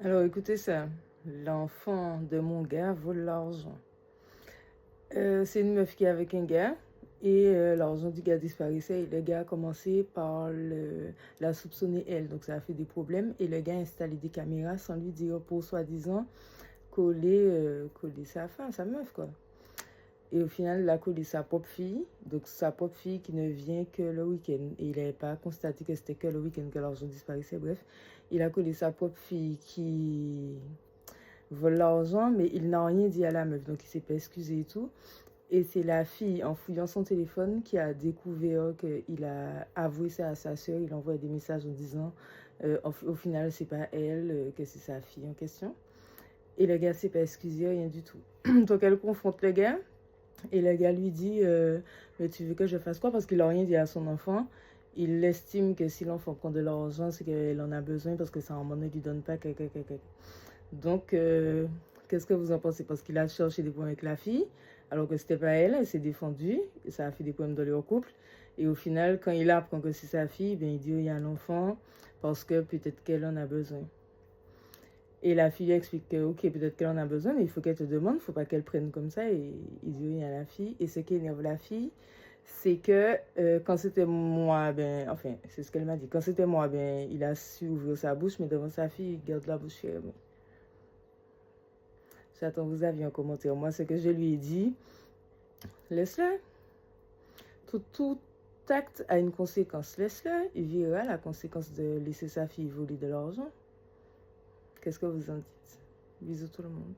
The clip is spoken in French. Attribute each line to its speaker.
Speaker 1: Alors écoutez ça, l'enfant de mon gars vole l'argent. C'est une meuf qui est avec un gars et l'argent du gars disparaissait et le gars a commencé par la soupçonner elle. Donc ça a fait des problèmes et le gars a installé des caméras sans lui dire pour soi-disant coller sa femme, sa meuf quoi. Et au final, il a collé sa propre fille, donc sa propre fille qui ne vient que le week-end. Et il n'avait pas constaté que c'était que le week-end que l'argent disparaissait. Bref, il a collé sa propre fille qui vole l'argent, mais il n'a rien dit à la meuf, donc il s'est pas excusé et tout. Et c'est la fille, en fouillant son téléphone, qui a découvert qu'il a avoué ça à sa soeur. Il envoie des messages en disant, au final, c'est pas elle, que c'est sa fille en question. Et le gars s'est pas excusé, rien du tout. Donc elle confronte le gars. Et le gars lui dit, mais tu veux que je fasse quoi? Parce qu'il n'a rien dit à son enfant. Il estime que si l'enfant prend de l'argent, c'est qu'elle en a besoin parce que sa maman ne lui donne pas. Donc, qu'est-ce que vous en pensez? Parce qu'il a cherché des problèmes avec la fille, alors que c'était pas elle, elle s'est défendue, et ça a fait des problèmes dans leur couple. Et au final, quand il apprend que c'est sa fille, ben, il dit, il y a un enfant parce que peut-être qu'elle en a besoin. Et la fille explique que, ok, peut-être qu'elle en a besoin, mais il faut qu'elle te demande, il ne faut pas qu'elle prenne comme ça. Et il dit oui à la fille. Et ce qui énerve la fille, c'est que quand c'était moi, ben, enfin, c'est ce qu'elle m'a dit. Quand c'était moi, ben, il a su ouvrir sa bouche, mais devant sa fille, il garde la bouche fermée. J'attends vos avis en commentaire. Moi, ce que je lui ai dit, laisse-le. Tout acte a une conséquence. Laisse-le. Il verra la conséquence de laisser sa fille voler de l'argent. Qu'est-ce que vous en dites? Bisous tout le monde.